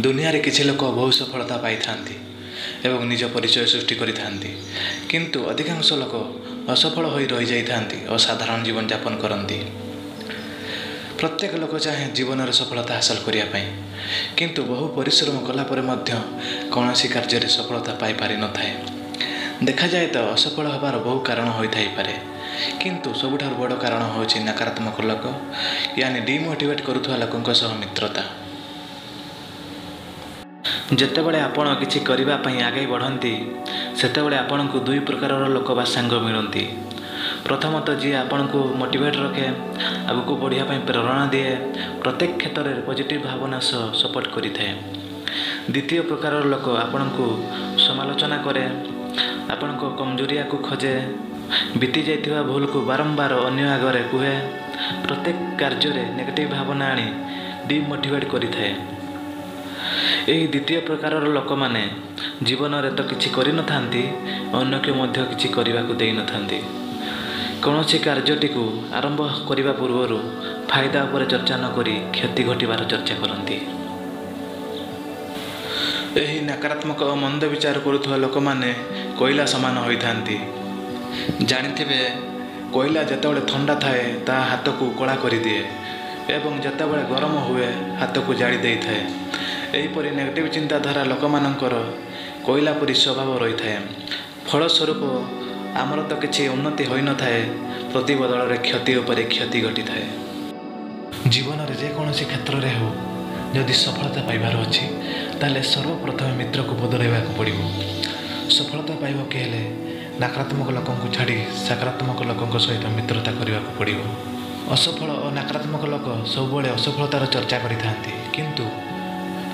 दुनिया रे किछि लोक बहु सफलता पाई थांती एवं निज परिचय सृष्टि करि थांती, किंतु अधिकांश लोक असफल होई रहि जाई थांती और साधारण जीवन यापन करती। प्रत्येक लोक चाहे जीवन में सफलता हासिल करिया पई, किंतु बहु परिश्रम कला परे मध्य कौनसी कार्य रे सफलता पाई पारि न थाए। देखा जाए तो असफल होबार बहु कारण होई थाई पारे, किंतु सबुठार बड़ कारण होछि नकारात्मक लोक, यानी डिमोटिवेट करुथुवा लोकंक सह मित्रता। जेतेबेले आपण किछि करिबा पई आगे बढ़ंती, सेतेबेले आपणको दुई प्रकारर लोक बा सांग मिलंती। प्रथमतः जी आपणको मोटिवेट रखे, आगको बढ़िया पई प्रेरणा दिए, प्रत्येक क्षेत्र में पॉजिटिव भावना सह सपोर्ट करिथाए। द्वितीय प्रकारर लोक आपणको समालोचना करे, आपणको कमजोरिया को खोजे, बीती जाइथिबा भूल को बारंबार अन्य आगरे कुहे, प्रत्येक कार्य में नेगेटिव भावना आनी डिमोटिवेट करिथाए। यही द्वितीय प्रकारर लोक माने जीवन में तो किछि करि न थांती, अन्य के मध्य किछि करिबाकु देई न थांती। कौनसी कार्यटी को आरंभ करिबा पूर्वरु फायदा उपर चर्चा न करी क्षति घटिबार चर्चा करती। यही नकारात्मक और मंद विचार करुथुवा लोक माने कोयला समान होई थांती। जानिथिबे कोयला जेतेबेले ठंडा थाए ता हाथ को कला करि दिए एवं जेतेबेले गरम हुए हाथ को जाली देई थाए। एहीपरि नेगेटिव चिंताधारा लोक मानकर कोयला परि स्वभाव रही थाए। फलस्वरूप आमर तो किसी उन्नति होई न थाए, प्रति बदल रे क्षति उपरे क्षति घटी थाए। जीवन में जेकोसी क्षेत्र में हो, जदि सफलता पाइबार अछि ताले सर्वप्रथम मित्र को बदलाइबाक पड़िबो। सफलता पाइबो के हेले नकारात्मक लोकों को छाड़ी सकारात्मक लोकों सहित मित्रता करबाक पड़िबो। असफल और नकारात्मक लोक सबुबले असफलतार चर्चा करिथांती, किंतु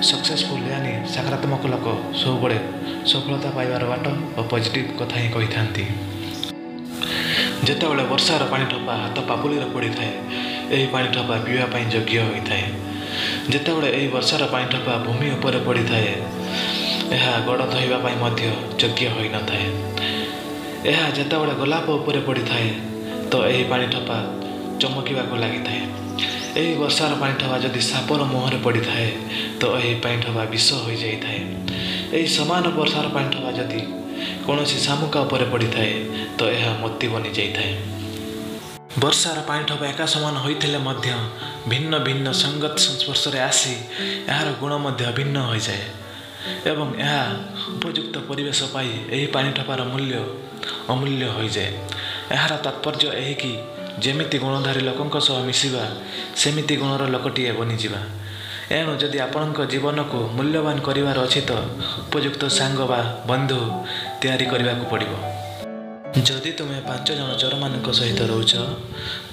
सक्सेसफुल यानी सकारात्मक लोक सबुबले सफलता पाइबार बाट और पॉजिटिव कथा ही कही थांती। जेतेबेले वर्षार पानी ठोपा हाथ पापुली पड़ी थाए, यही पानी ठोपा पीवा पाई योग्य होई थाए। जेतेबेले यही वर्षार पानी ठोपा भूमि उपर पड़ी थाए, यह गोड़ धोइबा पाई मध्य योग्य होई न थाए। यह जेतेबेले गोलाप उपर पड़ी थाए तो यही पानी ठोपा चमकीबाक लागि थाए। यही वर्षार पानी ठोपा जदि सापर मुहर पड़ी थाए तो यही पानी ठोपा विष हो जाई थाए। यही समान वर्षार पानी ठोपा जदि कौनसी शामुका उपर पड़ी थाए तो यह मोती बनी जाई थाए। वर्षार पानी ठोपा एका समान होइथिले मध्य भिन्न भिन्न संगत संस्पर्श रे आसी यार गुण मध्य भिन्न हो जाए एवं यह उपयुक्त परिवेश पाई यही पानी ठोपार मूल्य अमूल्य हो जाए। यार तात्पर्य यही कि जेमिति गुणधारी लोकंक सह मिसिबा सेमिति गुणर लोकटिए बनिजिबा। एणु जदि आपणक जीवन को मूल्यवान करिवार अछि तो उपयुक्त सांग बा बंधु तैयारी करबाक पड़िबो। जदि तुमे 5 जन चोर मानक सहित रहुछ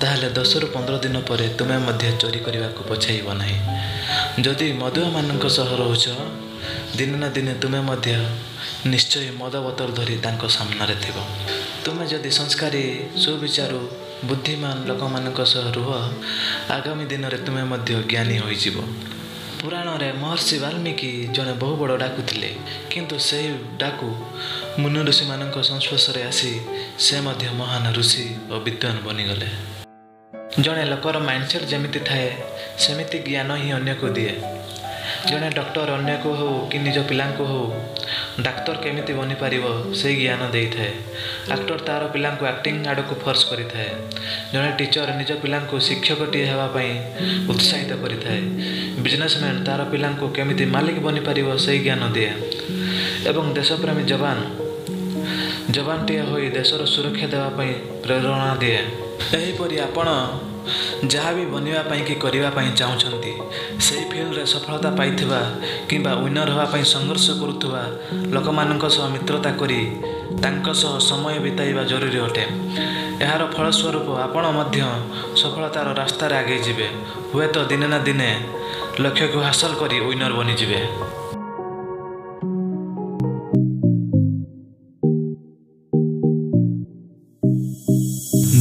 ताहले 10 रु 15 दिन पर तुमे मध्य चोरी करबाक पछाइब नाही। जदि मधुआ मानक सह रहुछ दिन ना दिन तुमे मध्य निश्चय मद बोतल धरी तांको सामने थिबो। तुमे जदि संस्कारी सुविचारू बुद्धिमान लोक मानक सह रुह, आगामी दिन रे तुमे मध्य ज्ञानी होई जिवो। पुराण रे महर्षि वाल्मीकि जने बहु बड़ डाकू थिले, किंतु सेही डाकू मुनि ऋषि मानक संस्पर्श रे आसी से मध्य महान ऋषि और विद्वान बनिगले। जने लोकर माइंडसेट जेमिति थाए सेमिति ज्ञान ही अन्य को दिए। जने डॉक्टर अन्य को हो कि निज पिला को हो डाक्तर केमिति बनी पारिबो से ज्ञान देई थाए। एक्टर तार पिला को एक्टिंग आड़ को फोर्स करि थाए। जने टीचर निज पिला को शिक्षकटी हेबा पई उत्साहित करि थाए। बिजनेसमैन तार पिला को केमिति मालिक बनी पारिबो से ज्ञान दिए। एवं देशप्रेमी जवानटीए होई देशर सुरक्षा देवा पई प्रेरणा दिए। एहीपरि आपण जहाँ भी बनवा कि करने चाहते से फील्ड रे सफलता पाइथिबा किंबा विनर होगा संघर्ष करुवा लोक मानक सह मित्रता करी तांको सह समय बिताइबा जरूरी अटे। यार फलस्वरूप आपण मध्य सफलतार रास्तार आगे जिबे, हुए तो दिने ना दिने लक्ष्य को हासिल करी विनर बनी जिबे।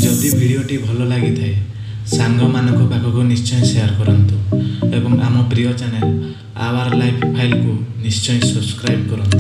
जदि वीडियोटी भल लगी थाए सांग मानक पाखक निश्चय शेयर करंतु एवं आम प्रिय चैनल आवर लाइफ फाइल को निश्चय सब्सक्राइब करंतु।